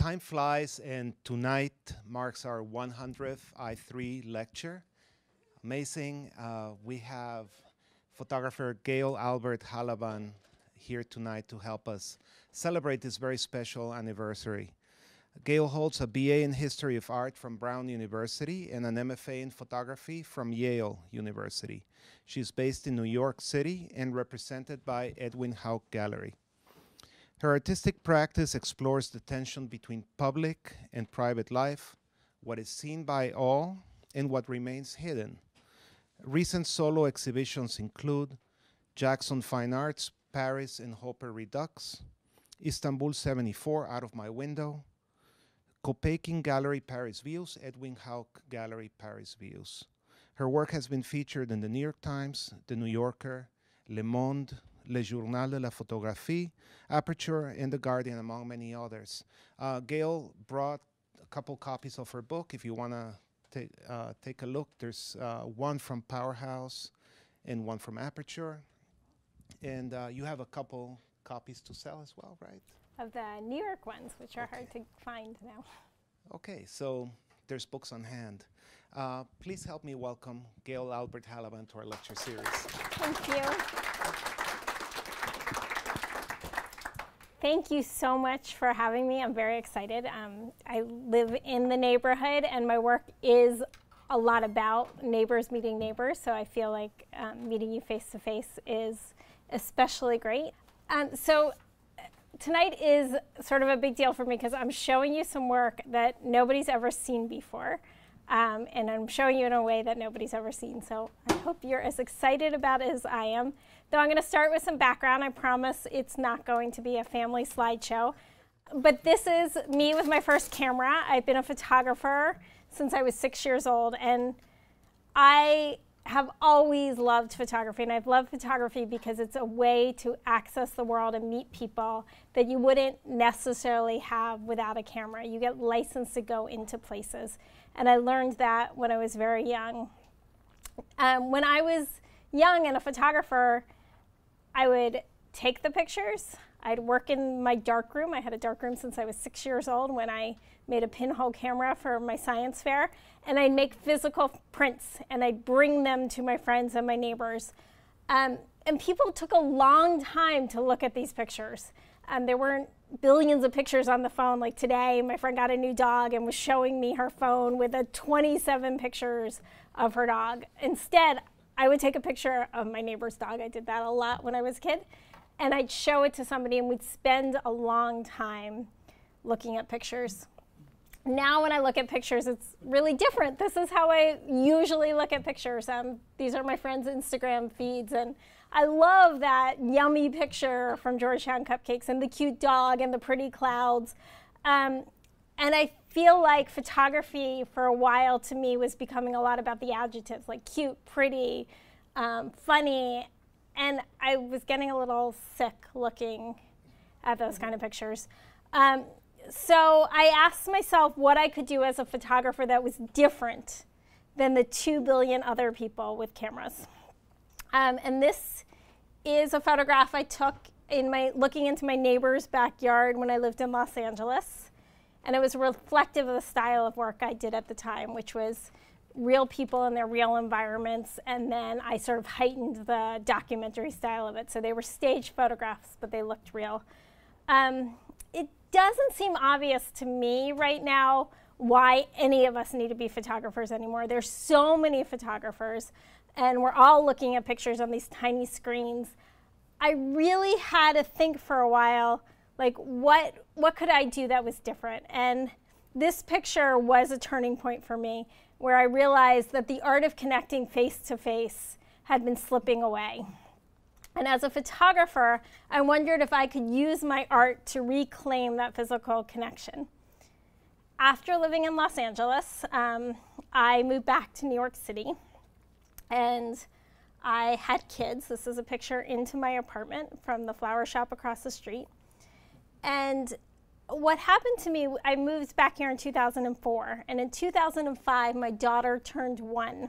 Time flies, and tonight marks our 100th I3 lecture. Amazing. We have photographer Gail Albert Halaban here tonight to help us celebrate this very special anniversary. Gail holds a BA in History of Art from Brown University and an MFA in Photography from Yale University. She's based in New York City and represented by Edwin Hauck Gallery. Her artistic practice explores the tension between public and private life, what is seen by all, and what remains hidden. Recent solo exhibitions include Jackson Fine Arts, Paris and Hopper Redux, Istanbul 74, Out of My Window, Copaking Gallery Paris Views, Edwin Hauck Gallery Paris Views. Her work has been featured in the New York Times, The New Yorker, Le Monde, Le Journal de la Photographie, Aperture, and The Guardian, among many others. Gail brought a couple copies of her book. If you want to take a look, there's one from Powerhouse and one from Aperture. And you have a couple copies to sell as well, right? Of the New York ones, which are hard to find now. Okay, so there's books on hand. Please help me welcome Gail Albert Halaban to our lecture series. Thank you. Thank you so much for having me. I'm very excited. I live in the neighborhood, and my work is a lot about neighbors meeting neighbors, so I feel like meeting you face-to-face is especially great. So tonight is sort of a big deal for me because I'm showing you some work that nobody's ever seen before, and I'm showing you in a way that nobody's ever seen. So I hope you're as excited about it as I am. Though I'm going to start with some background. I promise it's not going to be a family slideshow. But this is me with my first camera. I've been a photographer since I was 6 years old, and I have always loved photography. And I've loved photography because it's a way to access the world and meet people that you wouldn't necessarily have without a camera. You get licensed to go into places. And I learned that when I was very young. When I was young and a photographer, I would take the pictures. I'd work in my darkroom. I had a darkroom since I was 6 years old when I made a pinhole camera for my science fair. And I'd make physical prints, and I'd bring them to my friends and my neighbors. And people took a long time to look at these pictures. There weren't billions of pictures on the phone. Like today, my friend got a new dog and was showing me her phone with 27 pictures of her dog. Instead, I would take a picture of my neighbor's dog. I did that a lot when I was a kid. And I'd show it to somebody, and we'd spend a long time looking at pictures. Now when I look at pictures, it's really different. This is how I usually look at pictures. These are my friends' Instagram feeds, and I love that yummy picture from Georgetown Cupcakes and the cute dog and the pretty clouds. And I feel like photography for a while to me was becoming a lot about the adjectives, like cute, pretty, funny, and I was getting a little sick looking at those kind of pictures. So I asked myself what I could do as a photographer that was different than the 2 billion other people with cameras. And this is a photograph I took looking into my neighbor's backyard when I lived in Los Angeles. And it was reflective of the style of work I did at the time, which was real people in their real environments. And then I sort of heightened the documentary style of it. So they were staged photographs, but they looked real. It doesn't seem obvious to me right now why any of us need to be photographers anymore. There's so many photographers, and we're all looking at pictures on these tiny screens. I really had to think for a while, like, what could I do that was different? And this picture was a turning point for me, where I realized that the art of connecting face to face had been slipping away. And as a photographer, I wondered if I could use my art to reclaim that physical connection. After living in Los Angeles, I moved back to New York City, and I had kids. This is a picture into my apartment from the flower shop across the street. And what happened to me, I moved back here in 2004, and in 2005, my daughter turned 1,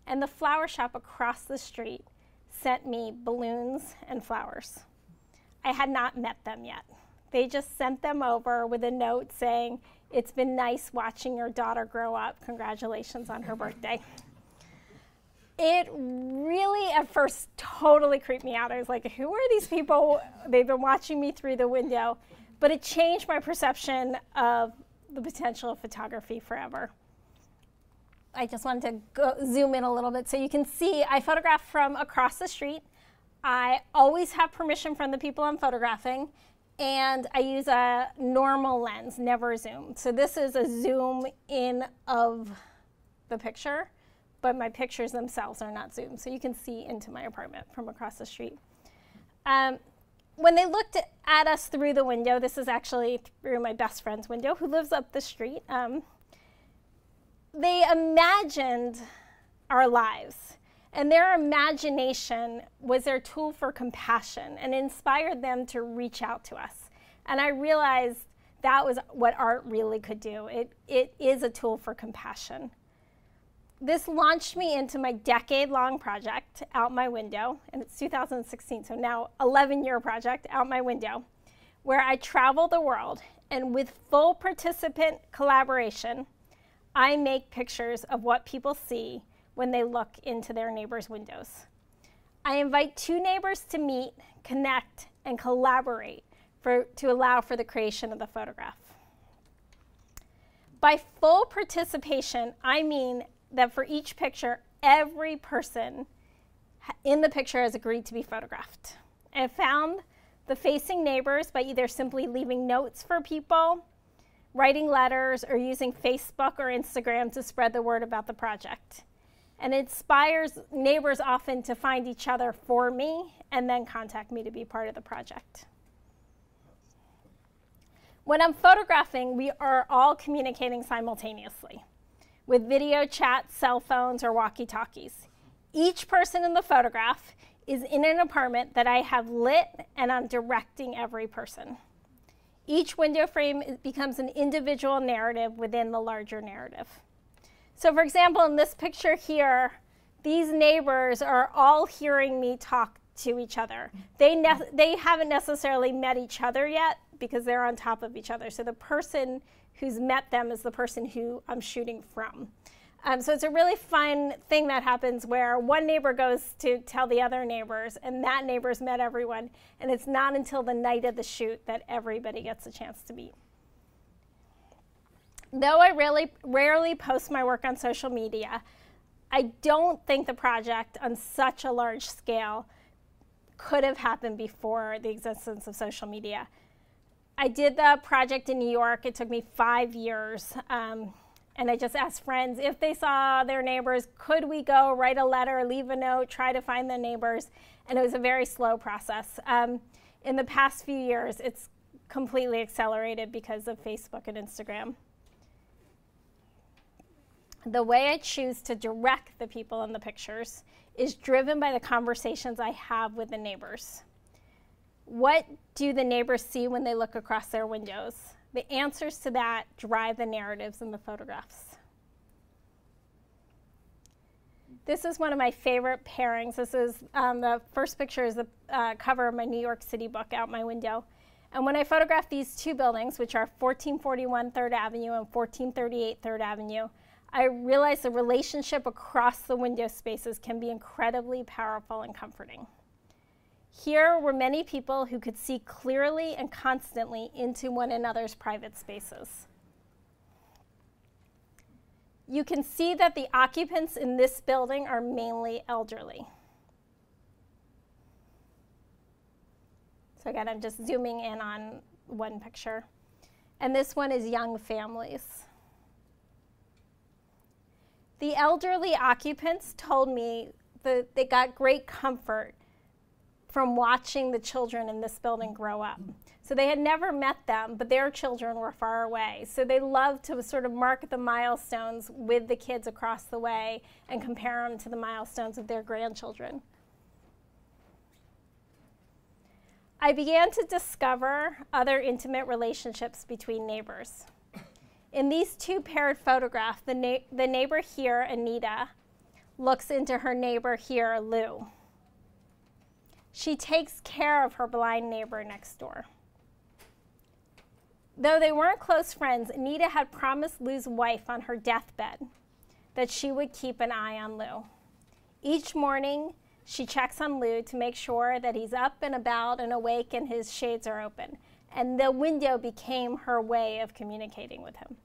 and the flower shop across the street sent me balloons and flowers. I had not met them yet. They just sent them over with a note saying, "It's been nice watching your daughter grow up. Congratulations on her birthday." It really, at first, totally creeped me out. I was like, who are these people? They've been watching me through the window. But it changed my perception of the potential of photography forever. I just wanted to zoom in a little bit so you can see I photograph from across the street. I always have permission from the people I'm photographing, and I use a normal lens, never zoom. So this is a zoom in of the picture, but my pictures themselves are not zoomed. So you can see into my apartment from across the street. When they looked at us through the window, this is actually through my best friend's window who lives up the street, they imagined our lives. And their imagination was their tool for compassion and inspired them to reach out to us. And I realized that was what art really could do. It is a tool for compassion. This launched me into my decade-long project, Out My Window, and it's 2016, so now 11-year project, Out My Window, where I travel the world, and with full participant collaboration, I make pictures of what people see when they look into their neighbors' windows. I invite two neighbors to meet, connect, and collaborate to allow for the creation of the photograph. By full participation, I mean that for each picture, every person in the picture has agreed to be photographed. I found the facing neighbors by either simply leaving notes for people, writing letters, or using Facebook or Instagram to spread the word about the project. And it inspires neighbors often to find each other for me and then contact me to be part of the project. When I'm photographing, we are all communicating simultaneously with video chat, cell phones, or walkie-talkies. Each person in the photograph is in an apartment that I have lit, and I'm directing every person. Each window frame becomes an individual narrative within the larger narrative. So for example, in this picture here, these neighbors are all hearing me talk to each other. They haven't necessarily met each other yet because they're on top of each other. So the person who's met them is the person who I'm shooting from. So it's a really fun thing that happens where one neighbor goes to tell the other neighbors, and that neighbor's met everyone, and it's not until the night of the shoot that everybody gets a chance to meet. Though I rarely post my work on social media, I don't think the project on such a large scale could have happened before the existence of social media. I did the project in New York. It took me 5 years. And I just asked friends if they saw their neighbors, could we go write a letter, leave a note, try to find the neighbors? And it was a very slow process. In the past few years, it's completely accelerated because of Facebook and Instagram. The way I choose to direct the people in the pictures is driven by the conversations I have with the neighbors. What do the neighbors see when they look across their windows? The answers to that drive the narratives in the photographs. This is one of my favorite pairings. This is the first picture is the cover of my New York City book, Out My Window. And when I photographed these two buildings, which are 1441 3rd Avenue and 1438 3rd Avenue, I realized the relationship across the window spaces can be incredibly powerful and comforting. Here were many people who could see clearly and constantly into one another's private spaces. You can see that the occupants in this building are mainly elderly. So again, I'm just zooming in on one picture. And this one is young families. The elderly occupants told me that they got great comfort from watching the children in this building grow up. So they had never met them, but their children were far away. So they loved to sort of mark the milestones with the kids across the way and compare them to the milestones of their grandchildren. I began to discover other intimate relationships between neighbors. In these two paired photographs, the neighbor here, Anita, looks into her neighbor here, Lou. She takes care of her blind neighbor next door. Though they weren't close friends, Anita had promised Lou's wife on her deathbed that she would keep an eye on Lou. Each morning, she checks on Lou to make sure that he's up and about and awake and his shades are open. And the window became her way of communicating with him.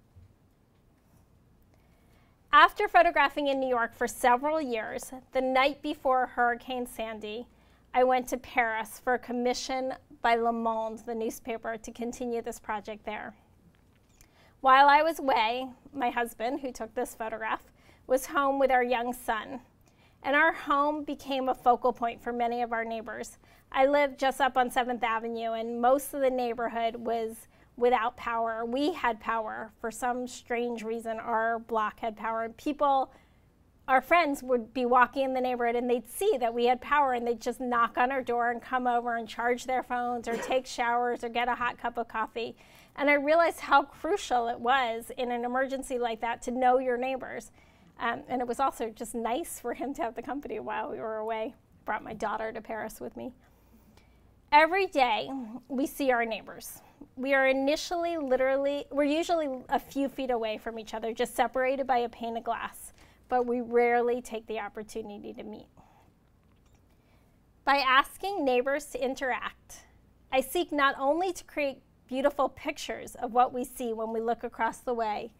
After photographing in New York for several years, the night before Hurricane Sandy, I went to Paris for a commission by Le Monde, the newspaper, to continue this project there. While I was away, my husband, who took this photograph, was home with our young son. And our home became a focal point for many of our neighbors. I lived just up on 7th Avenue, and most of the neighborhood was without power. We had power. For some strange reason, our block had power. And people, our friends, would be walking in the neighborhood, and they'd see that we had power, and they'd just knock on our door and come over and charge their phones or take showers or get a hot cup of coffee. And I realized how crucial it was in an emergency like that to know your neighbors. And it was also just nice for him to have the company while we were away. Brought my daughter to Paris with me. Every day, we see our neighbors. We are initially we're usually a few feet away from each other, just separated by a pane of glass, but we rarely take the opportunity to meet. By asking neighbors to interact, I seek not only to create beautiful pictures of what we see when we look across the way,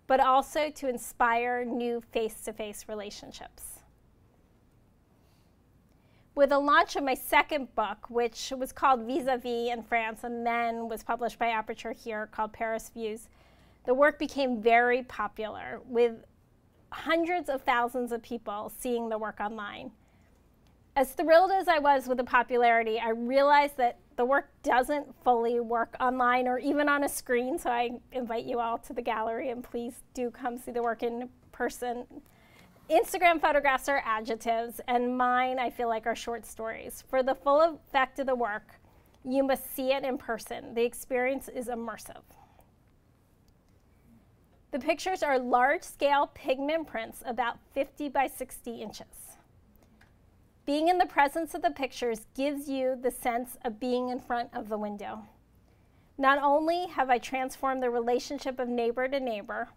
but also to inspire new face-to-face relationships. With the launch of my second book, which was called Vis-a-Vis in France and then was published by Aperture here, called Paris Views, the work became very popular, with hundreds of thousands of people seeing the work online. As thrilled as I was with the popularity, I realized that the work doesn't fully work online or even on a screen, so I invite you all to the gallery, and please do come see the work in person. Instagram photographs are adjectives, and mine, I feel like, are short stories. For the full effect of the work, you must see it in person. The experience is immersive. The pictures are large-scale pigment prints about 50 by 60 inches. Being in the presence of the pictures gives you the sense of being in front of the window. Not only have I transformed the relationship of neighbor to neighbor,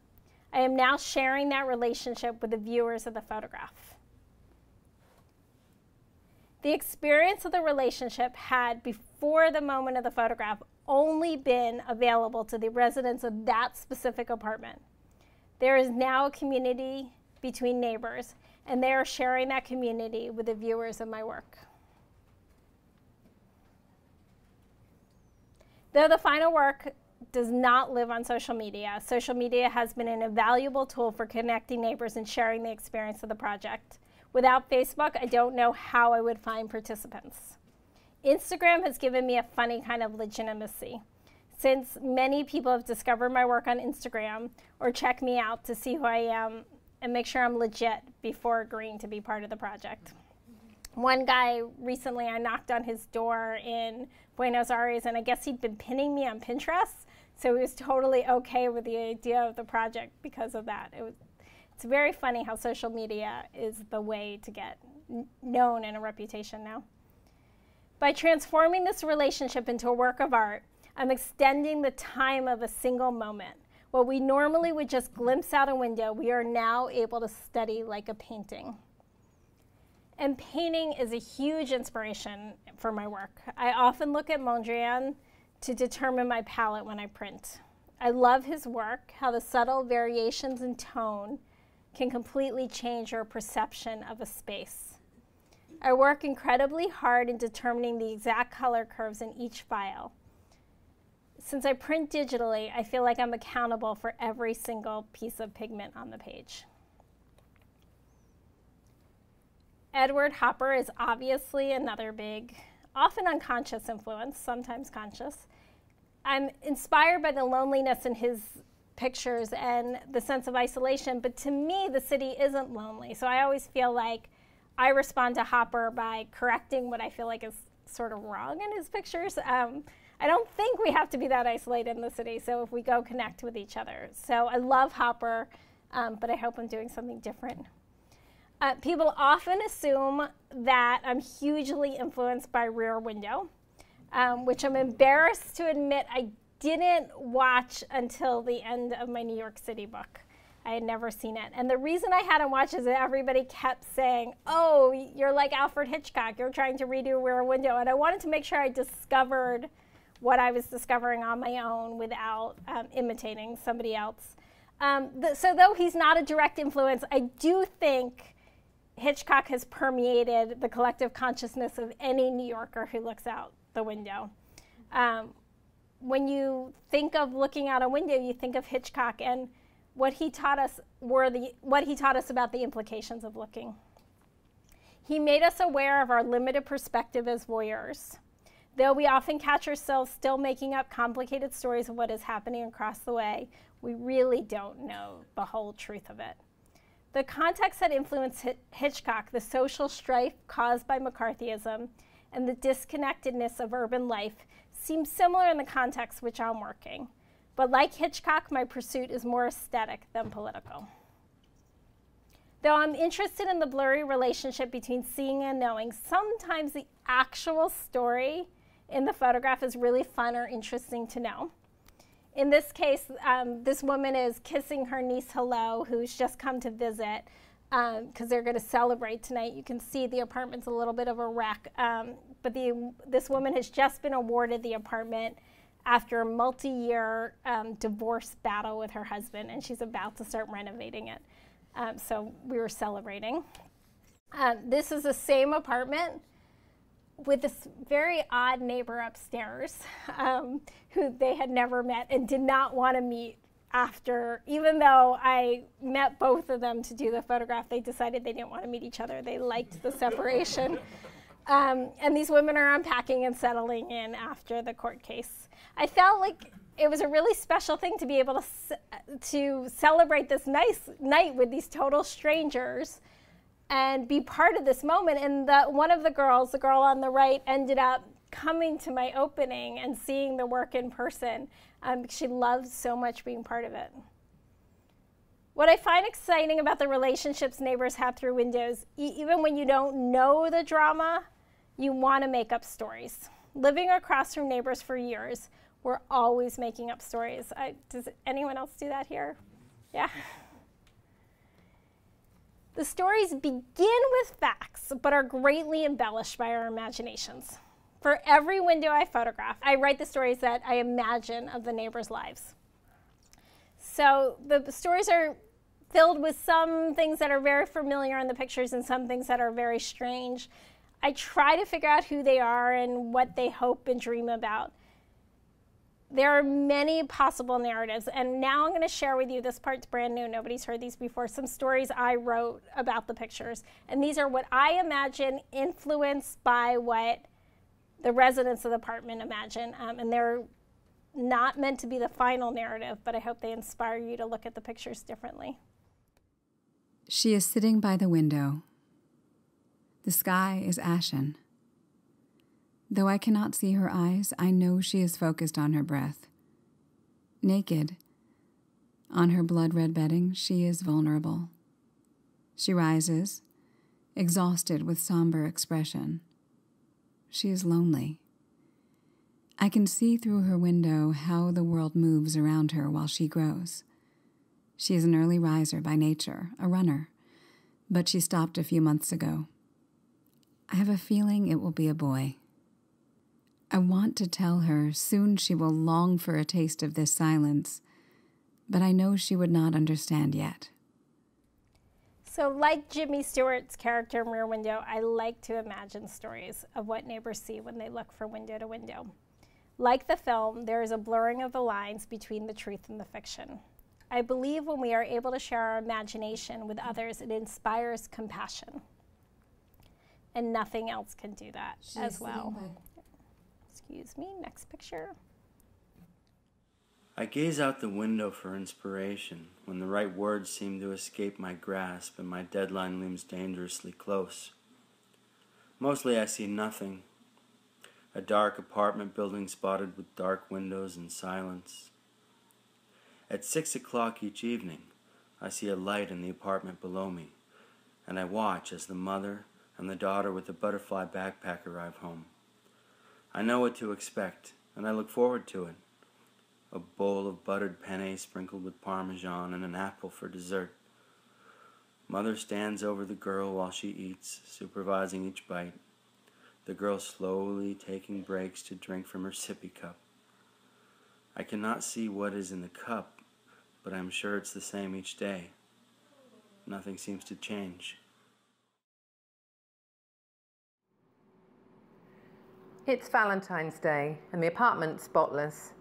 I am now sharing that relationship with the viewers of the photograph. The experience of the relationship had, before the moment of the photograph, only been available to the residents of that specific apartment. There is now a community between neighbors, and they are sharing that community with the viewers of my work. Though the final work does not live on social media has been an invaluable tool for connecting neighbors and sharing the experience of the project. Without Facebook, I don't know how I would find participants. Instagram has given me a funny kind of legitimacy, since many people have discovered my work on Instagram or check me out to see who I am and make sure I'm legit before agreeing to be part of the project. One guy recently, I knocked on his door in Buenos Aires, and I guess he'd been pinning me on Pinterest, so he was totally okay with the idea of the project because of that. It's very funny how social media is the way to get known and a reputation now. By transforming this relationship into a work of art, I'm extending the time of a single moment. What we normally would just glimpse out a window, we are now able to study like a painting. And painting is a huge inspiration for my work. I often look at Mondrian to determine my palette when I print. I love his work, how the subtle variations in tone can completely change your perception of a space. I work incredibly hard in determining the exact color curves in each file. Since I print digitally, I feel like I'm accountable for every single piece of pigment on the page. Edward Hopper is obviously another big, often unconscious influence, sometimes conscious. I'm inspired by the loneliness in his pictures and the sense of isolation, but to me, the city isn't lonely. So I always feel like I respond to Hopper by correcting what I feel like is sort of wrong in his pictures. I don't think we have to be that isolated in the city, so if we go connect with each other. So I love Hopper, but I hope I'm doing something different. People often assume that I'm hugely influenced by Rear Window, which I'm embarrassed to admit I didn't watch until the end of my New York City book. I had never seen it. And the reason I hadn't watched is that everybody kept saying, oh, you're like Alfred Hitchcock. You're trying to redo Rear Window. And I wanted to make sure I discovered what I was discovering on my own without imitating somebody else. So though he's not a direct influence, I do think Hitchcock has permeated the collective consciousness of any New Yorker who looks out the window. When you think of looking out a window, you think of Hitchcock and what he taught us about the implications of looking. He made us aware of our limited perspective as voyeurs. Though we often catch ourselves still making up complicated stories of what is happening across the way, we really don't know the whole truth of it. The context that influenced Hitchcock, the social strife caused by McCarthyism, and the disconnectedness of urban life seems similar in the context which I'm working. But like Hitchcock, my pursuit is more aesthetic than political. Though I'm interested in the blurry relationship between seeing and knowing, sometimes the actual story in the photograph is really fun or interesting to know. In this case, this woman is kissing her niece hello, who's just come to visit, because they're going to celebrate tonight. You can see the apartment's a little bit of a wreck, but this woman has just been awarded the apartment after a multi-year divorce battle with her husband, and she's about to start renovating it. So we were celebrating. This is the same apartment with this very odd neighbor upstairs who they had never met and did not want to meet after, even though I met both of them to do the photograph, they decided they didn't want to meet each other. They liked the separation. And these women are unpacking and settling in after the court case. I felt like it was a really special thing to be able to celebrate this nice night with these total strangers and be part of this moment. And one of the girls, the girl on the right, ended up coming to my opening and seeing the work in person. She loved so much being part of it. What I find exciting about the relationships neighbors have through windows, even when you don't know the drama, you want to make up stories. Living across from neighbors for years, we're always making up stories. Does anyone else do that here? Yeah. The stories begin with facts, but are greatly embellished by our imaginations. For every window I photograph, I write the stories that I imagine of the neighbors' lives. So the stories are filled with some things that are very familiar in the pictures and some things that are very strange. I try to figure out who they are and what they hope and dream about. There are many possible narratives, and now I'm going to share with you, this part's brand new, nobody's heard these before, some stories I wrote about the pictures. And these are what I imagine influenced by what the residents of the apartment imagine. And they're not meant to be the final narrative, but I hope they inspire you to look at the pictures differently. She is sitting by the window. The sky is ashen. Though I cannot see her eyes, I know she is focused on her breath. Naked, on her blood-red bedding, she is vulnerable. She rises, exhausted with somber expression. She is lonely. I can see through her window how the world moves around her while she grows. She is an early riser by nature, a runner, but she stopped a few months ago. I have a feeling it will be a boy. I want to tell her soon she will long for a taste of this silence, but I know she would not understand yet. So like Jimmy Stewart's character in Rear Window, I like to imagine stories of what neighbors see when they look from window to window. Like the film, there is a blurring of the lines between the truth and the fiction. I believe when we are able to share our imagination with others, it inspires compassion. And nothing else can do that as well. Excuse me, next picture. I gaze out the window for inspiration when the right words seem to escape my grasp and my deadline looms dangerously close. Mostly I see nothing. A dark apartment building spotted with dark windows and silence. At 6 o'clock each evening, I see a light in the apartment below me, and I watch as the mother and the daughter with the butterfly backpack arrive home. I know what to expect, and I look forward to it. a bowl of buttered penne sprinkled with Parmesan, and an apple for dessert. Mother stands over the girl while she eats, supervising each bite, the girl slowly taking breaks to drink from her sippy cup. I cannot see what is in the cup, but I'm sure it's the same each day. Nothing seems to change. It's Valentine's Day, and the apartment's spotless.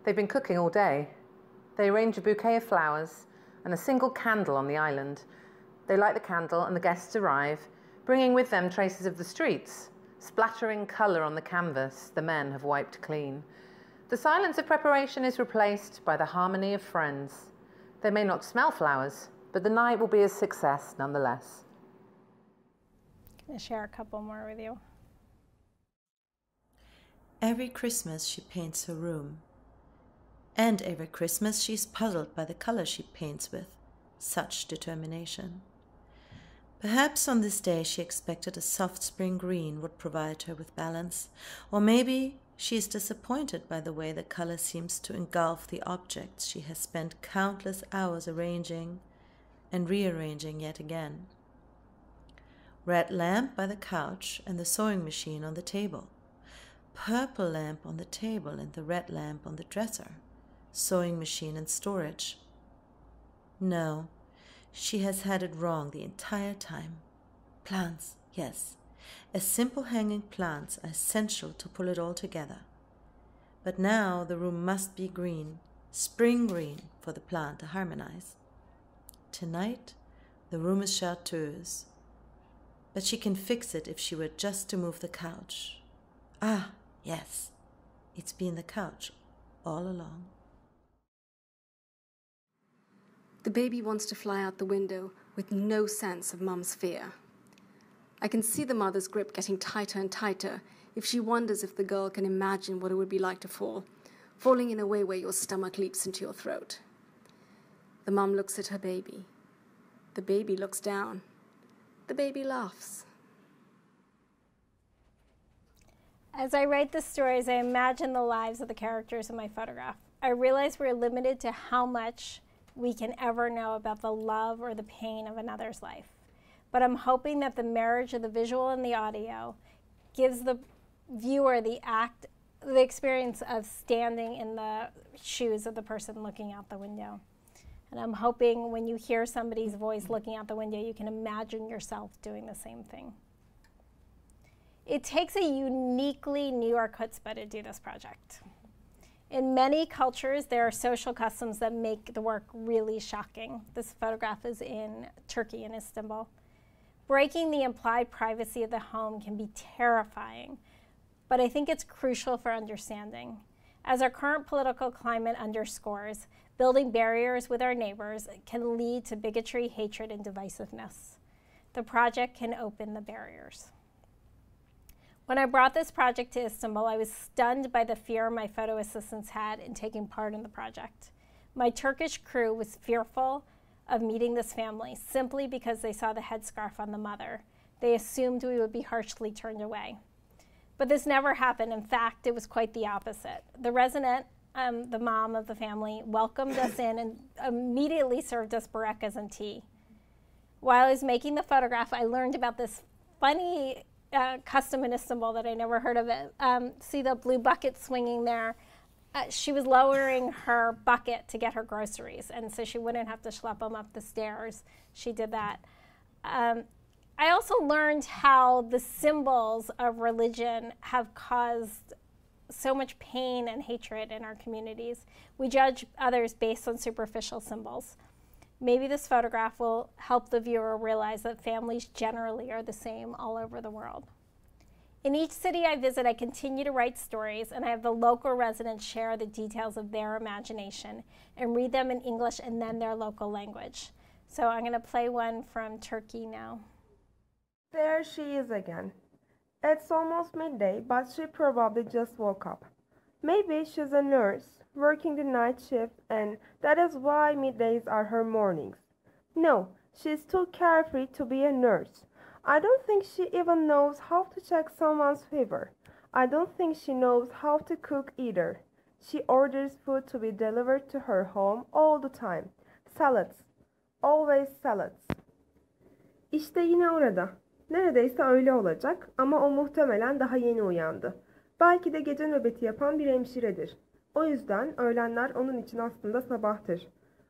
They've been cooking all day. They arrange a bouquet of flowers and a single candle on the island. They light the candle and the guests arrive, bringing with them traces of the streets, splattering colour on the canvas the men have wiped clean. The silence of preparation is replaced by the harmony of friends. They may not smell flowers, but the night will be a success nonetheless. I'm going to share a couple more with you. Every Christmas she paints her room. And every Christmas she's puzzled by the color she paints with. Such determination. Perhaps on this day she expected a soft spring green would provide her with balance, or maybe she is disappointed by the way the color seems to engulf the objects she has spent countless hours arranging and rearranging yet again. Red lamp by the couch and the sewing machine on the table. Purple lamp on the table and the red lamp on the dresser. Sewing machine and storage. No, she has had it wrong the entire time. Plants, yes. As simple hanging plants are essential to pull it all together. But now the room must be green, spring green, for the plant to harmonize. Tonight, the room is chartreuse. But she can fix it if she were just to move the couch. Ah, yes, it's been the couch all along. The baby wants to fly out the window with no sense of mum's fear. I can see the mother's grip getting tighter and tighter if she wonders if the girl can imagine what it would be like to fall, falling in a way where your stomach leaps into your throat. The mum looks at her baby. The baby looks down. The baby laughs. As I write the stories, I imagine the lives of the characters in my photograph. I realize we're limited to how much we can ever know about the love or the pain of another's life. But I'm hoping that the marriage of the visual and the audio gives the viewer the experience of standing in the shoes of the person looking out the window. And I'm hoping when you hear somebody's voice looking out the window, you can imagine yourself doing the same thing. It takes a uniquely New York chutzpah to do this project. In many cultures, there are social customs that make the work really shocking. This photograph is in Turkey, in Istanbul. Breaking the implied privacy of the home can be terrifying, but I think it's crucial for understanding. As our current political climate underscores, building barriers with our neighbors can lead to bigotry, hatred, and divisiveness. The project can open the barriers. When I brought this project to Istanbul, I was stunned by the fear my photo assistants had in taking part in the project. My Turkish crew was fearful of meeting this family simply because they saw the headscarf on the mother. They assumed we would be harshly turned away. But this never happened. In fact, it was quite the opposite. The resident, the mom of the family, welcomed us in and immediately served us burekas and tea. While I was making the photograph, I learned about this funny custom in Istanbul that I never heard of it. See the blue bucket swinging there? She was lowering her bucket to get her groceries, and so she wouldn't have to schlep them up the stairs. She did that. I also learned how the symbols of religion have caused so much pain and hatred in our communities. We judge others based on superficial symbols. Maybe this photograph will help the viewer realize that families generally are the same all over the world. In each city I visit, I continue to write stories, and I have the local residents share the details of their imagination and read them in English and then their local language. So I'm going to play one from Turkey now. There she is again. It's almost midday, but she probably just woke up. Maybe she's a nurse, working the night shift, and that is why middays are her mornings. No, she's too carefree to be a nurse. I don't think she even knows how to check someone's fever. I don't think she knows how to cook either. She orders food to be delivered to her home all the time. Salads. Always salads. İşte yine orada. Neredeyse öyle olacak ama o muhtemelen daha yeni uyandı. Belki de gece nöbeti yapan bir hemşiredir. O yüzden öğlenler onun için aslında sabahtır.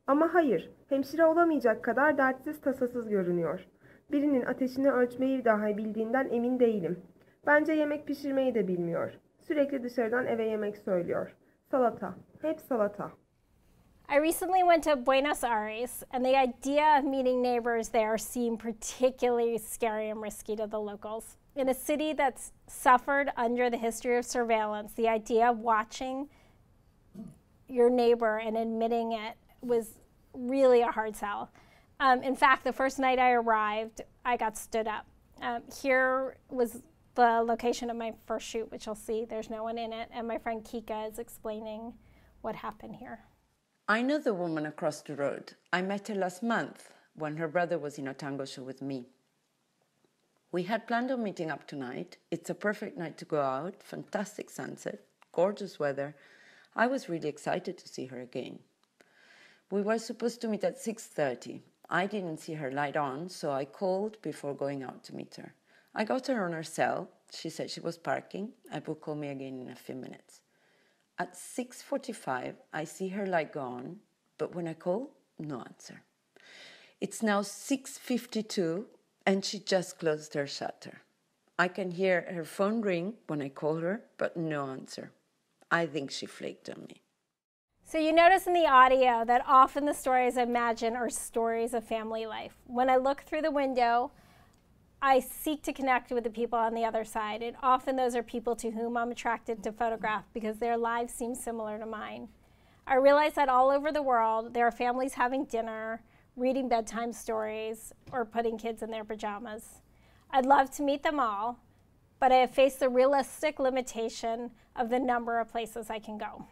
Ama hayır, hemşire olamayacak kadar dertsiz tasasız görünüyor. Birinin ateşini ölçmeyi dahi bildiğinden emin değilim. Bence yemek pişirmeyi de bilmiyor. Sürekli dışarıdan eve yemek söylüyor. Salata, hep salata. I recently went to Buenos Aires, and the idea of meeting neighbors there seemed particularly scary and risky to the locals. In a city that's suffered under the history of surveillance, the idea of watching your neighbor and admitting it was really a hard sell. In fact, the first night I arrived, I got stood up. Here was the location of my first shoot, which you'll see. There's no one in it, and my friend Kika is explaining what happened here. I know the woman across the road. I met her last month when her brother was in a tango show with me. We had planned on meeting up tonight. It's a perfect night to go out, fantastic sunset, gorgeous weather. I was really excited to see her again. We were supposed to meet at 6:30. I didn't see her light on, so I called before going out to meet her. I got her on her cell. She said she was parking and would call me again in a few minutes. At 6:45, I see her light go on, but when I call, no answer. It's now 6:52, and she just closed her shutter. I can hear her phone ring when I call her, but no answer. I think she flaked on me. So you notice in the audio that often the stories I imagine are stories of family life. When I look through the window, I seek to connect with the people on the other side, and often those are people to whom I'm attracted to photograph because their lives seem similar to mine. I realize that all over the world, there are families having dinner, reading bedtime stories, or putting kids in their pajamas. I'd love to meet them all, but I have faced the realistic limitation of the number of places I can go.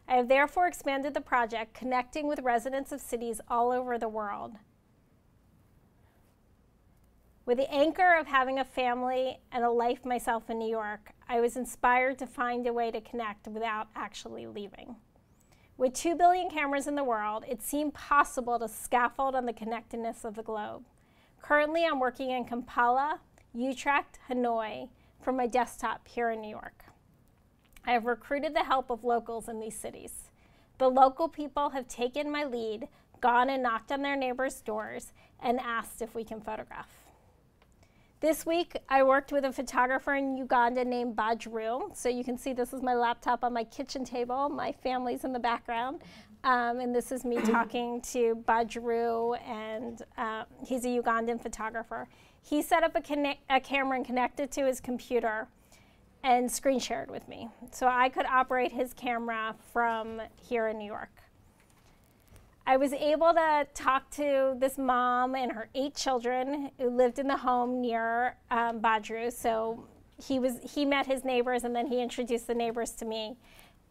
I have therefore expanded the project, connecting with residents of cities all over the world. With the anchor of having a family and a life myself in New York, I was inspired to find a way to connect without actually leaving. With 2 billion cameras in the world, it seemed possible to scaffold on the connectedness of the globe. Currently, I'm working in Kampala, Utrecht, Hanoi from my desktop here in New York. I have recruited the help of locals in these cities. The local people have taken my lead, gone and knocked on their neighbors' doors, and asked if we can photograph. This week, I worked with a photographer in Uganda named Badru. So you can see this is my laptop on my kitchen table. My family's in the background. And this is me talking to Badru, and he's a Ugandan photographer. He set up a camera and connected to his computer and screen shared with me. So I could operate his camera from here in New York. I was able to talk to this mom and her 8 children who lived in the home near Badru. So he met his neighbors, and then he introduced the neighbors to me.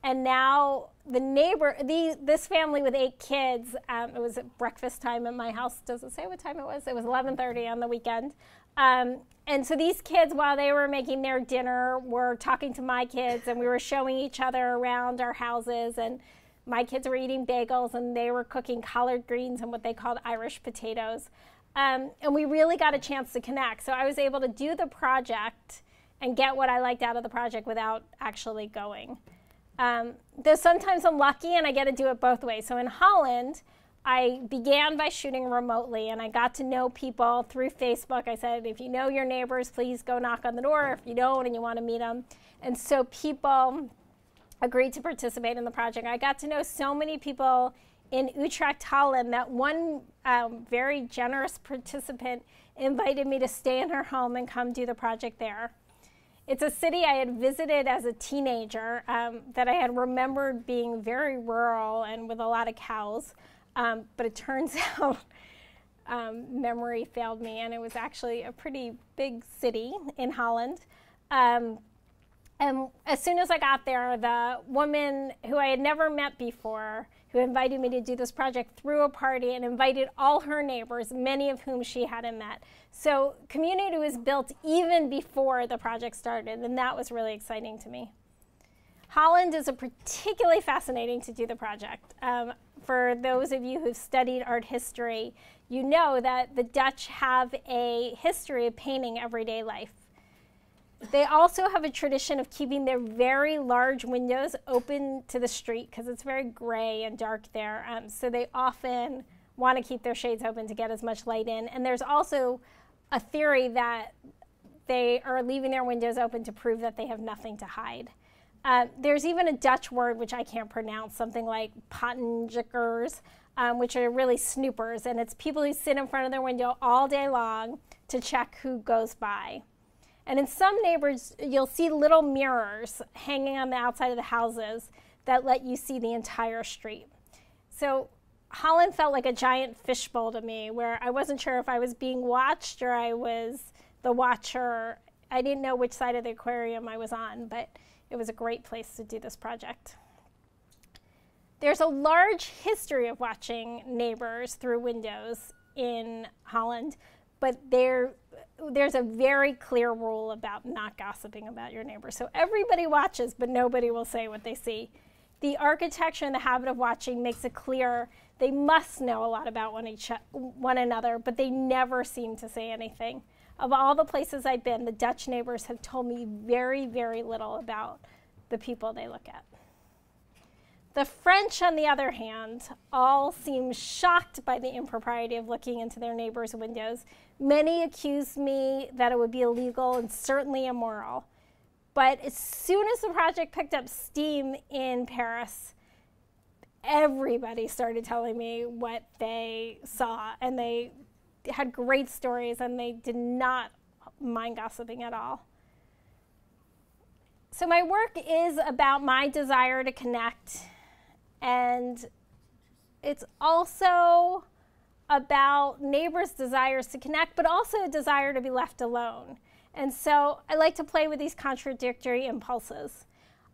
And now this family with 8 kids, it was at breakfast time at my house. Does it say what time it was? It was 11:30 on the weekend. And so these kids, while they were making their dinner, were talking to my kids, and we were showing each other around our houses. And my kids were eating bagels, and they were cooking collard greens and what they called Irish potatoes. And we really got a chance to connect. So I was able to do the project and get what I liked out of the project without actually going. Though sometimes I'm lucky and I get to do it both ways. So in Holland, I began by shooting remotely, and I got to know people through Facebook. I said, if you know your neighbors, please go knock on the door if you don't and you want to meet them. And so people agreed to participate in the project. I got to know so many people in Utrecht, Holland, that one very generous participant invited me to stay in her home and come do the project there. It's a city I had visited as a teenager that I had remembered being very rural and with a lot of cows. But it turns out memory failed me, and it was actually a pretty big city in Holland. And as soon as I got there, the woman who I had never met before, who invited me to do this project, threw a party and invited all her neighbors, many of whom she hadn't met. So community was built even before the project started, and that was really exciting to me. Holland is a particularly fascinating to do the project. For those of you who've studied art history, you know that the Dutch have a history of painting everyday life. They also have a tradition of keeping their very large windows open to the street because it's very gray and dark there. So they often want to keep their shades open to get as much light in. And there's also a theory that they are leaving their windows open to prove that they have nothing to hide. There's even a Dutch word, which I can't pronounce, something like pottenjikkers, which are really snoopers. And it's people who sit in front of their window all day long to check who goes by. And in some neighborhoods, you'll see little mirrors hanging on the outside of the houses that let you see the entire street. So Holland felt like a giant fishbowl to me, where I wasn't sure if I was being watched or I was the watcher. I didn't know which side of the aquarium I was on, but it was a great place to do this project. There's a large history of watching neighbors through windows in Holland, but there's a very clear rule about not gossiping about your neighbor. So everybody watches, but nobody will say what they see. The architecture and the habit of watching makes it clear they must know a lot about one another, but they never seem to say anything. Of all the places I've been, the Dutch neighbors have told me very, very little about the people they look at. The French, on the other hand, all seem shocked by the impropriety of looking into their neighbors' windows. Many accused me that it would be illegal and certainly immoral. But as soon as the project picked up steam in Paris, everybody started telling me what they saw, and they had great stories, and they did not mind gossiping at all. So my work is about my desire to connect, and it's also about neighbors' desires to connect, but also a desire to be left alone. And so I like to play with these contradictory impulses.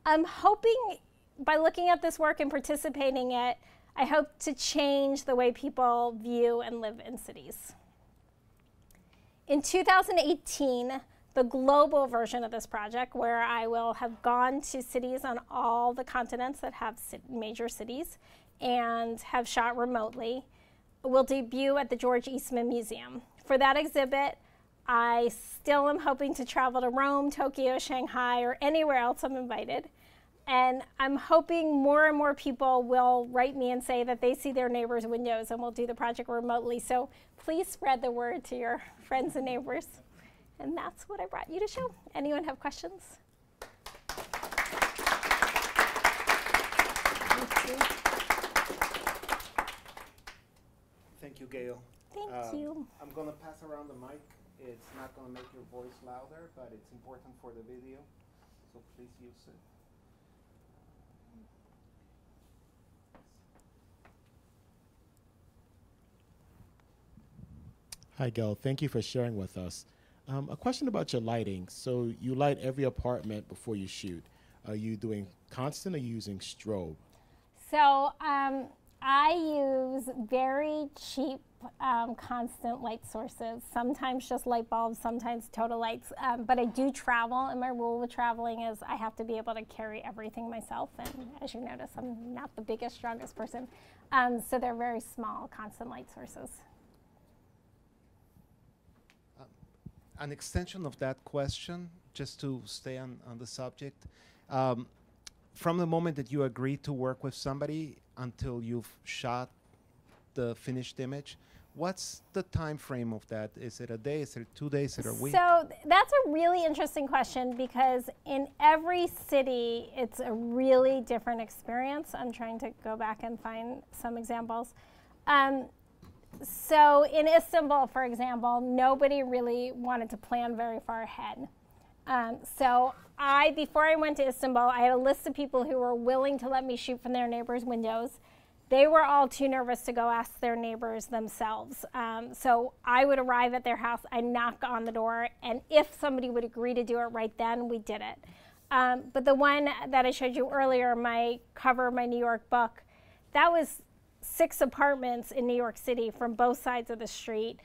I'm hoping by looking at this work and participating in it, I hope to change the way people view and live in cities. In 2018, the global version of this project, where I will have gone to cities on all the continents that have major cities and have shot remotely, will debut at the George Eastman Museum. For that exhibit, I still am hoping to travel to Rome, Tokyo, Shanghai, or anywhere else I'm invited. And I'm hoping more and more people will write me and say that they see their neighbors' windows, and we'll do the project remotely. So please spread the word to your friends and neighbors. And that's what I brought you to show. Anyone have questions? Thank you, Gail. Thank you. I'm going to pass around the mic. It's not going to make your voice louder, but it's important for the video, so please use it. Hi, Gail. Thank you for sharing with us. A question about your lighting. So you light every apartment before you shoot. Are you doing constant or are you using strobe? So I use very cheap constant light sources, sometimes just light bulbs, sometimes total lights, but I do travel, and my rule with traveling is I have to be able to carry everything myself, and as you notice, I'm not the biggest, strongest person, so they're very small constant light sources. An extension of that question, just to stay on the subject, from the moment that you agree to work with somebody until you've shot the finished image, what's the time frame of that? Is it a day? Is it 2 days? Is it a week? So that's a really interesting question, because in every city, it's a really different experience. I'm trying to go back and find some examples. So in Istanbul, for example, nobody really wanted to plan very far ahead. So before I went to Istanbul, I had a list of people who were willing to let me shoot from their neighbors' windows. They were all too nervous to go ask their neighbors themselves. So I would arrive at their house, I'd knock on the door, and if somebody would agree to do it right then, we did it. But the one that I showed you earlier, my cover of my New York book, that was 6 apartments in New York City from both sides of the street.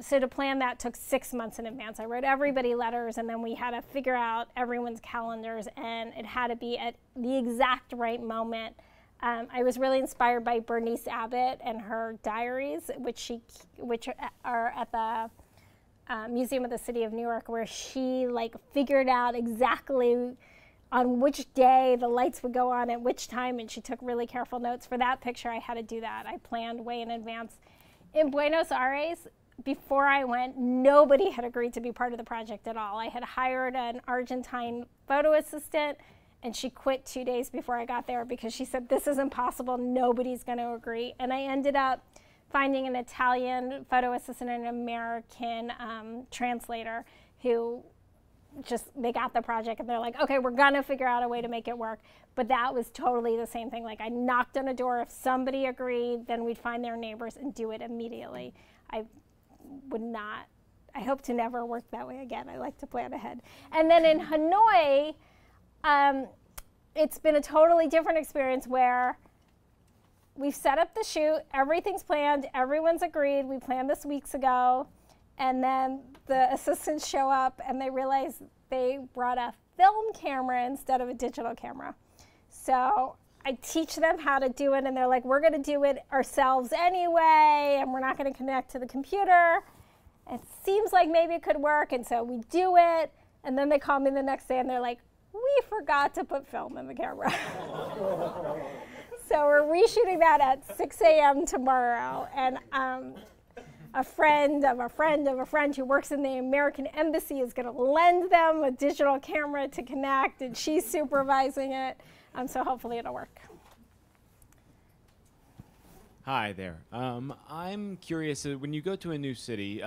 So to plan that took 6 months in advance. I wrote everybody letters, and then we had to figure out everyone's calendars, and it had to be at the exact right moment. I was really inspired by Bernice Abbott and her diaries, which are at the Museum of the City of New York, where she like figured out exactly on which day the lights would go on at which time, and she took really careful notes. For that picture, I had to do that. I planned way in advance. In Buenos Aires, before I went, nobody had agreed to be part of the project at all. I had hired an Argentine photo assistant, and she quit 2 days before I got there because she said, this is impossible, nobody's going to agree. And I ended up finding an Italian photo assistant and an American translator who they got the project, and they're like, okay, we're going to figure out a way to make it work. But that was totally the same thing. Like, I knocked on a door. If somebody agreed, then we'd find their neighbors and do it immediately. I hope to never work that way again. I like to plan ahead. And then in Hanoi, it's been a totally different experience where we've set up the shoot, everything's planned, everyone's agreed, we planned this weeks ago, and then the assistants show up and they realize they brought a film camera instead of a digital camera. So I teach them how to do it, and they're like, we're going to do it ourselves anyway, and we're not going to connect to the computer. It seems like maybe it could work, and so we do it, and then they call me the next day, and they're like, we forgot to put film in the camera. So we're reshooting that at 6 a.m. tomorrow, and a friend of a friend of a friend who works in the American Embassy is going to lend them a digital camera to connect, and she's supervising it. So hopefully it'll work. Hi there. I'm curious, when you go to a new city,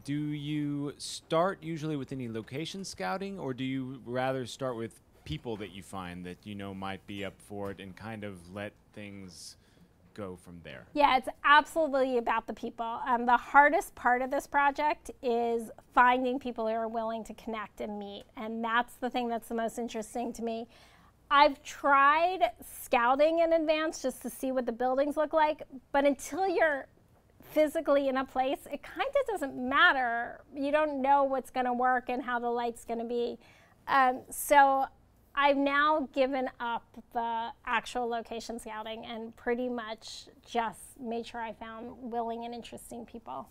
do you start usually with any location scouting, or do you rather start with people that you find that you know might be up for it and kind of let things go from there? Yeah, it's absolutely about the people. The hardest part of this project is finding people who are willing to connect and meet, and that's the thing that's the most interesting to me. I've tried scouting in advance just to see what the buildings look like, but until you're physically in a place, it kind of doesn't matter. You don't know what's going to work and how the light's going to be. So I've now given up the actual location scouting and pretty much just made sure I found willing and interesting people.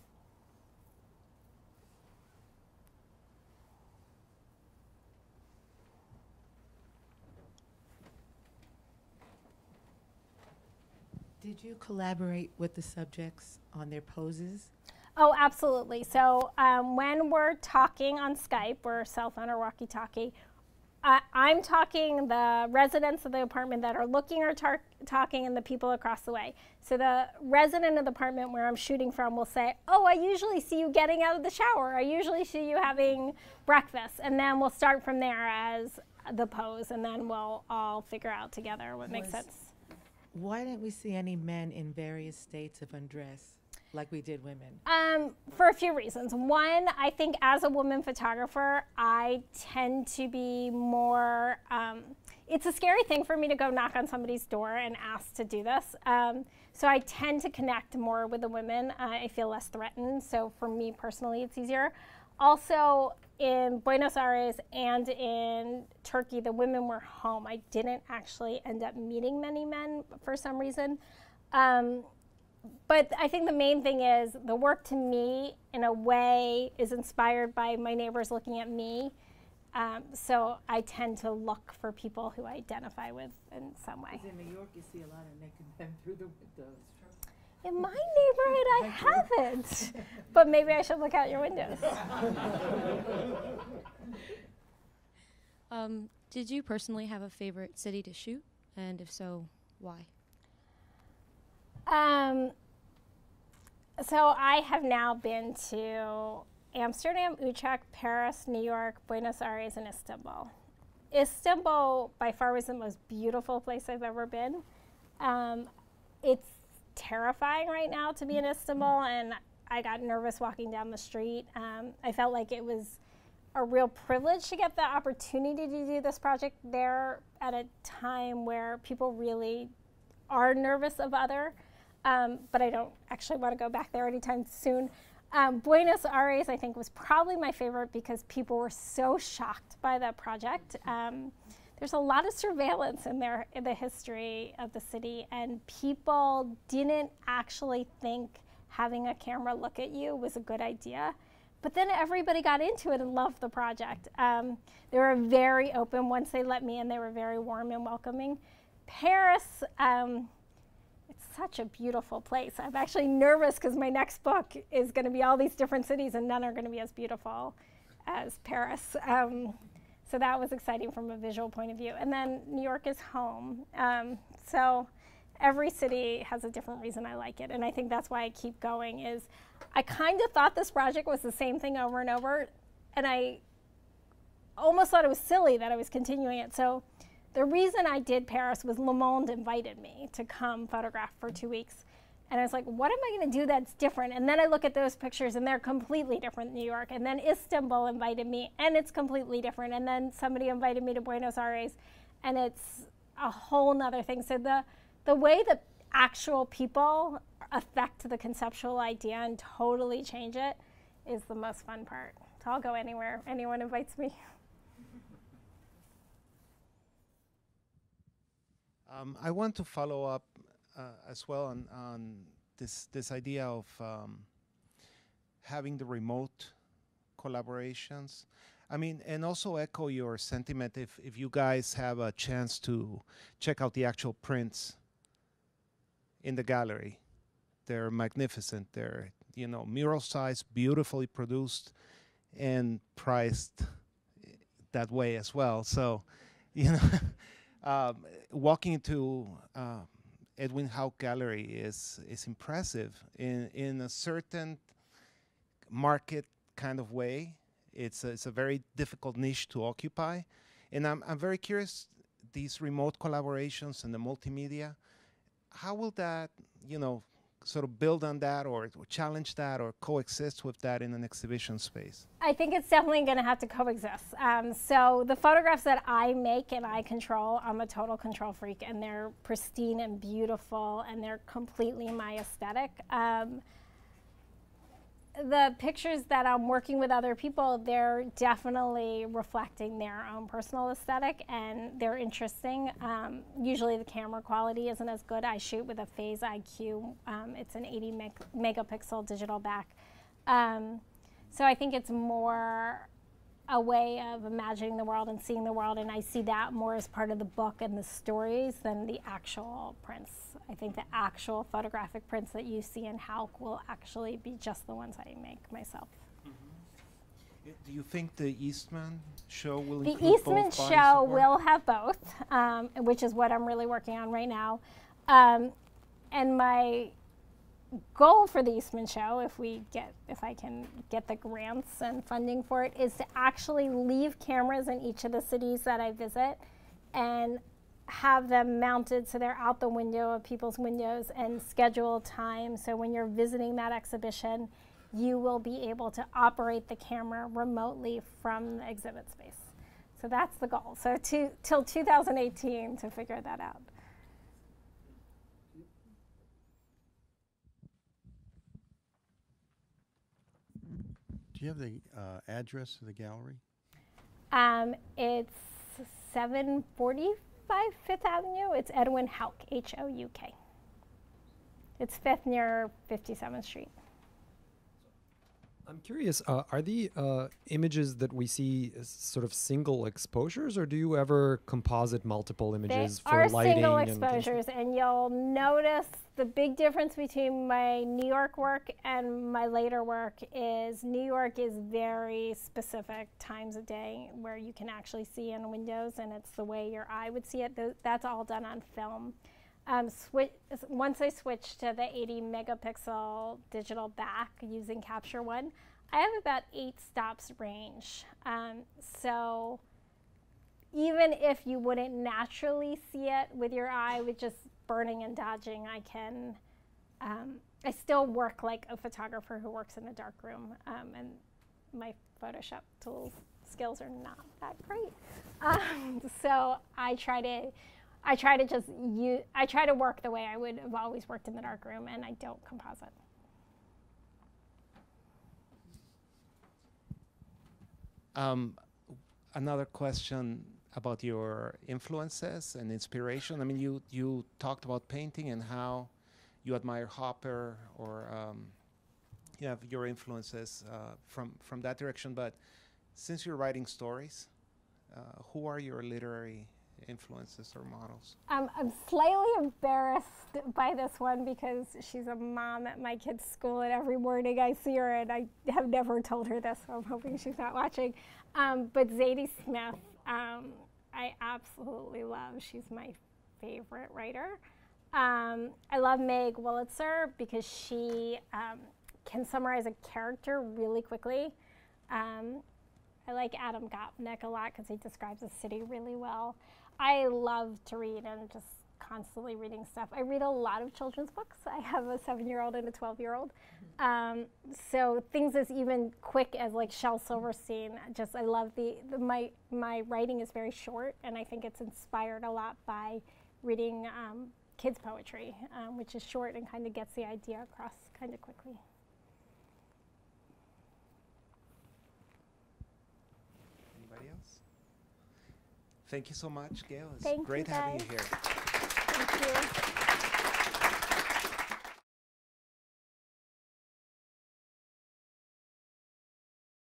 Did you collaborate with the subjects on their poses? Oh, absolutely. So when we're talking on Skype or cell phone or walkie-talkie, I'm talking the residents of the apartment that are looking or talking and the people across the way. So the resident of the apartment where I'm shooting from will say, oh, I usually see you getting out of the shower. I usually see you having breakfast. And then we'll start from there as the pose, and then we'll all figure out together what makes sense. Why didn't we see any men in various states of undress like we did women? For a few reasons. One, I think as a woman photographer, I tend to be more, it's a scary thing for me to go knock on somebody's door and ask to do this. So I tend to connect more with the women. I feel less threatened. So for me personally, it's easier. Also, in Buenos Aires and in Turkey, the women were home. I didn't actually end up meeting many men for some reason. But I think the main thing is the work to me, in a way, is inspired by my neighbors looking at me. So I tend to look for people who I identify with in some way. In New York, you see a lot of naked men through the windows. In my neighborhood, I haven't. But maybe I should look out your windows. Did you personally have a favorite city to shoot? And if so, why? So I have now been to Amsterdam, Utrecht, Paris, New York, Buenos Aires, and Istanbul. Istanbul, by far, was the most beautiful place I've ever been. It's terrifying right now to be in Istanbul, and I got nervous walking down the street. I felt like it was a real privilege to get the opportunity to do this project there at a time where people really are nervous of other. But I don't actually want to go back there anytime soon. Buenos Aires, I think, was probably my favorite because people were so shocked by that project. There's a lot of surveillance in there in the history of the city, and people didn't actually think having a camera look at you was a good idea. But then everybody got into it and loved the project. They were very open. Once they let me in, they were very warm and welcoming. Paris, it's such a beautiful place. I'm actually nervous because my next book is going to be all these different cities, and none are going to be as beautiful as Paris. So that was exciting from a visual point of view. And then New York is home. So every city has a different reason I like it. And I think that's why I keep going is I kind of thought this project was the same thing over and over. And I almost thought it was silly that I was continuing it. So the reason I did Paris was Le Monde invited me to come photograph for 2 weeks. And I was like, what am I going to do that's different? And then I look at those pictures, and they're completely different in New York. And then Istanbul invited me, and it's completely different. And then somebody invited me to Buenos Aires, and it's a whole nother thing. So the way that actual people affect the conceptual idea and totally change it is the most fun part. So I'll go anywhere anyone invites me. I want to follow up as well on this idea of having the remote collaborations. I mean, and also echo your sentiment if you guys have a chance to check out the actual prints in the gallery. They're magnificent. They're, you know, mural size, beautifully produced, and priced that way as well. So, you know, walking into Edwin Hauck Gallery is impressive in a certain market kind of way. It's a very difficult niche to occupy, and I'm very curious, these remote collaborations and the multimedia, how will that, you know, sort of build on that or challenge that or coexist with that in an exhibition space? I think it's definitely going to have to coexist. So the photographs that I make and I control, I'm a total control freak, and they're pristine and beautiful, and they're completely my aesthetic. The pictures that I'm working with other people, they're definitely reflecting their own personal aesthetic, and they're interesting. Usually the camera quality isn't as good. I shoot with a Phase IQ. It's an 80 megapixel digital back. So I think it's more a way of imagining the world and seeing the world, and I see that more as part of the book and the stories than the actual prints. I think the actual photographic prints that you see in Hauck will actually be just the ones I make myself. Mm-hmm. Do you think the Eastman show will include both? The Eastman show will have both, which is what I'm really working on right now. And my goal for the Eastman show, if I can get the grants and funding for it, is to actually leave cameras in each of the cities that I visit and have them mounted so they're out the window of people's windows and schedule time. So when you're visiting that exhibition, you will be able to operate the camera remotely from the exhibit space. So that's the goal. So till 2018 to figure that out. Do you have the address of the gallery? It's 745 Fifth Avenue. It's Edwin Hauck, H-O-U-K. It's 5th near 57th Street. I'm curious, are the images that we see sort of single exposures, or do you ever composite multiple images for lighting? They are single exposures, and you'll notice the big difference between my New York work and my later work is New York is very specific times of day where you can actually see in windows, and it's the way your eye would see it. That's all done on film. Once I switched to the 80 megapixel digital back using Capture One, I have about 8 stops range. So even if you wouldn't naturally see it with your eye with just burning and dodging, I still work like a photographer who works in a dark room, and my Photoshop skills are not that great. So I try to work the way I would have always worked in the dark room, and I don't composite. Another question about your influences and inspiration. I mean, you talked about painting and how you admire Hopper, or you have your influences from that direction. But since you're writing stories, who are your literary influences or models? I'm slightly embarrassed by this one because she's a mom at my kid's school, and every morning I see her, and I have never told her this, so I'm hoping she's not watching. But Zadie Smith, I absolutely love. She's my favorite writer. I love Meg Wolitzer because she can summarize a character really quickly. I like Adam Gopnik a lot because he describes a city really well. I love to read and just constantly reading stuff. I read a lot of children's books. I have a 7-year-old and a 12-year-old. So things as even quick as like Shel Silverstein, I love my writing is very short, and I think it's inspired a lot by reading kids' poetry, which is short and kind of gets the idea across kind of quickly. Anybody else? Thank you so much, Gail. It's Thank great you, having you guys. here. Thank you.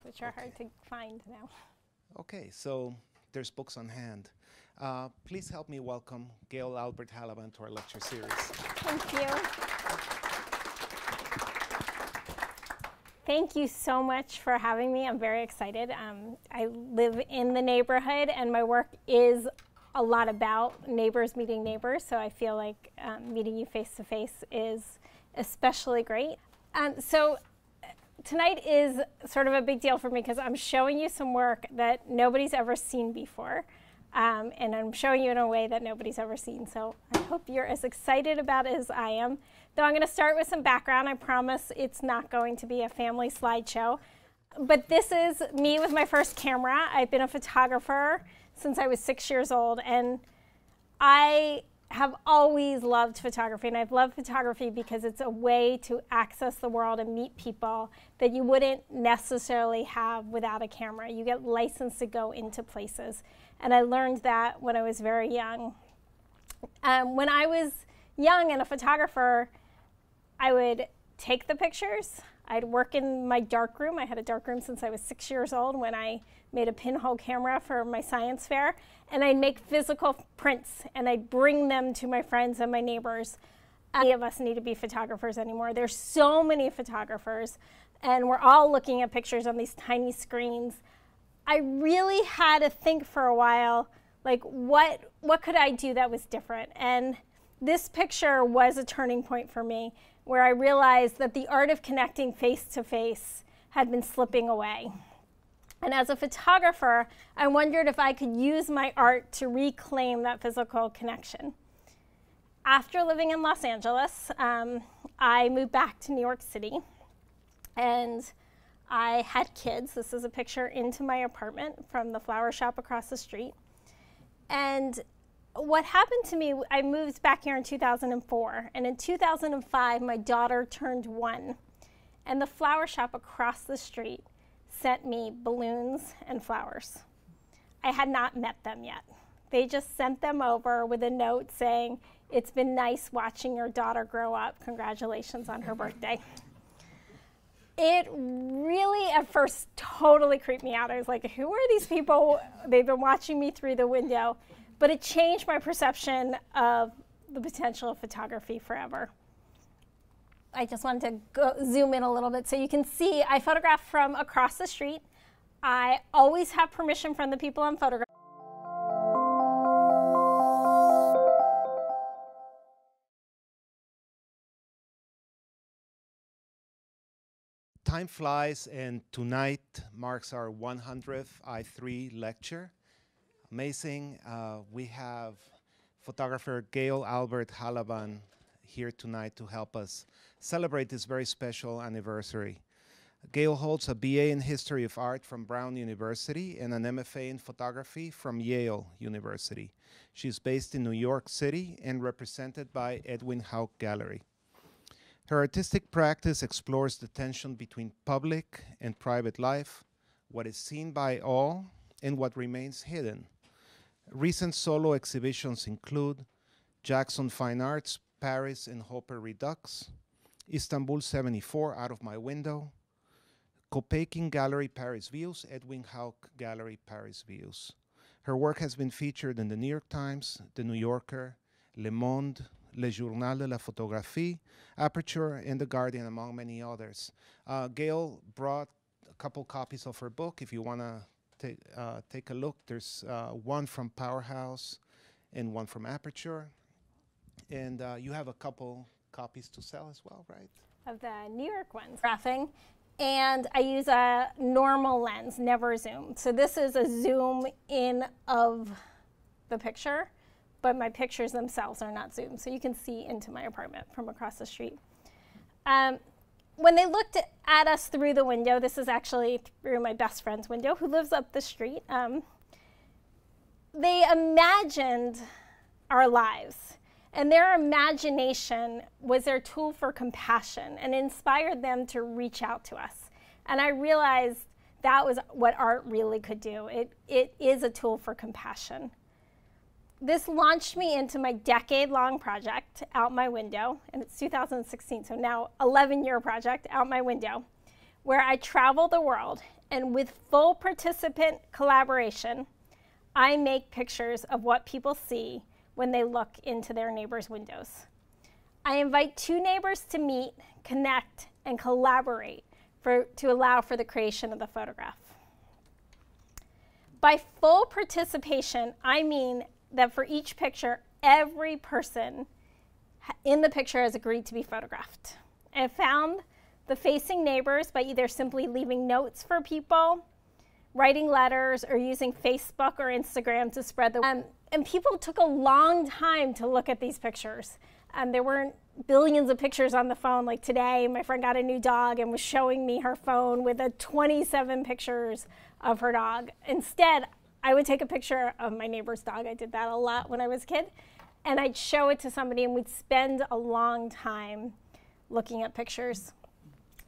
Which are hard to find now. Okay, so there's books on hand. Please help me welcome Gail Albert Halaban to our lecture series. Thank you. Thank you so much for having me. I'm very excited. I live in the neighborhood, and my work is a lot about neighbors meeting neighbors, so I feel like meeting you face to face is especially great. So tonight is sort of a big deal for me because I'm showing you some work that nobody's ever seen before, and I'm showing you in a way that nobody's ever seen. So I hope you're as excited about it as I am. Though I'm going to start with some background. I promise it's not going to be a family slideshow. But this is me with my first camera. I've been a photographer since I was 6 years old, and I have always loved photography, and I've loved photography because it's a way to access the world and meet people that you wouldn't necessarily have without a camera. You get licensed to go into places, and I learned that when I was very young. When I was young and a photographer, I would take the pictures. I'd work in my darkroom. I had a darkroom since I was 6 years old when I made a pinhole camera for my science fair. And I'd make physical prints, and I'd bring them to my friends and my neighbors. Any of us need to be photographers anymore. There's so many photographers, and we're all looking at pictures on these tiny screens. I really had to think for a while, like, what could I do that was different? And this picture was a turning point for me, where I realized that the art of connecting face to face had been slipping away. And as a photographer, I wondered if I could use my art to reclaim that physical connection. After living in Los Angeles, I moved back to New York City, and I had kids. This is a picture into my apartment from the flower shop across the street. And what happened to me, I moved back here in 2004, and in 2005, my daughter turned 1, and the flower shop across the street sent me balloons and flowers. I had not met them yet. They just sent them over with a note saying, "It's been nice watching your daughter grow up. Congratulations on her birthday." It really, at first, totally creeped me out. I was like, who are these people? They've been watching me through the window. But it changed my perception of the potential of photography forever. I just wanted to zoom in a little bit so you can see I photograph from across the street. I always have permission from the people I'm photographing. Time flies, and tonight marks our 100th I3 lecture. Amazing. We have photographer Gail Albert Halaban here tonight to help us celebrate this very special anniversary. Gail holds a BA in History of Art from Brown University and an MFA in Photography from Yale University. She's based in New York City and represented by Edwin Hauck Gallery. Her artistic practice explores the tension between public and private life, what is seen by all and what remains hidden. Recent solo exhibitions include Jackson Fine Arts, Paris and Hopper Redux, Istanbul 74, Out of My Window, Copaking Gallery Paris Views, Edwin Hauck Gallery Paris Views. Her work has been featured in the New York Times, the New Yorker, Le Monde, Le Journal de la Photographie, Aperture, and The Guardian, among many others. Gail brought a couple copies of her book. If you want to take a look, there's one from Powerhouse and one from Aperture. And you have a couple copies to sell as well, right? Of the New York ones. Graphing. And I use a normal lens, never zoom. So this is a zoom in of the picture, but my pictures themselves are not zoomed. So you can see into my apartment from across the street. When they looked at us through the window, this is actually through my best friend's window who lives up the street, they imagined our lives. And their imagination was their tool for compassion and inspired them to reach out to us. And I realized that was what art really could do. It is a tool for compassion. This launched me into my decade-long project, Out My Window, and it's 2016, so now 11-year project, Out My Window, where I travel the world, and with full participant collaboration, I make pictures of what people see when they look into their neighbors' windows. I invite two neighbors to meet, connect, and collaborate to allow for the creation of the photograph. By full participation, I mean that for each picture, every person in the picture has agreed to be photographed. I found the facing neighbors by either simply leaving notes for people, writing letters, or using Facebook or Instagram to spread the and people took a long time to look at these pictures. There weren't billions of pictures on the phone. Like today, my friend got a new dog and was showing me her phone with 27 pictures of her dog. Instead, I would take a picture of my neighbor's dog. I did that a lot when I was a kid. And I'd show it to somebody and we'd spend a long time looking at pictures.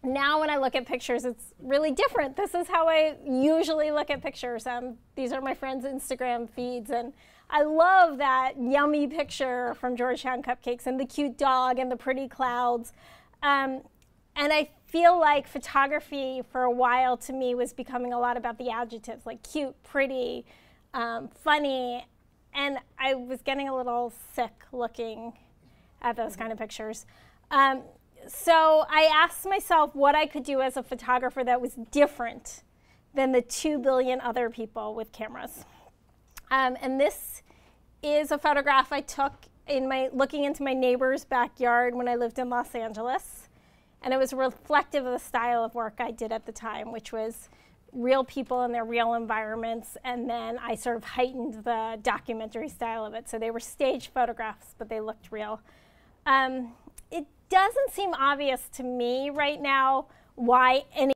Now when I look at pictures, it's really different. This is how I usually look at pictures. These are my friends' Instagram feeds, and I love that yummy picture from Georgetown Cupcakes and the cute dog and the pretty clouds. And I feel like photography for a while to me was becoming a lot about the adjectives, like cute, pretty, funny, and I was getting a little sick looking at those kind of pictures. So I asked myself what I could do as a photographer that was different than the 2 billion other people with cameras. And this is a photograph I took looking into my neighbor's backyard when I lived in Los Angeles. And it was reflective of the style of work I did at the time, which was real people in their real environments. And then I sort of heightened the documentary style of it. So they were staged photographs, but they looked real. It doesn't seem obvious to me right now why any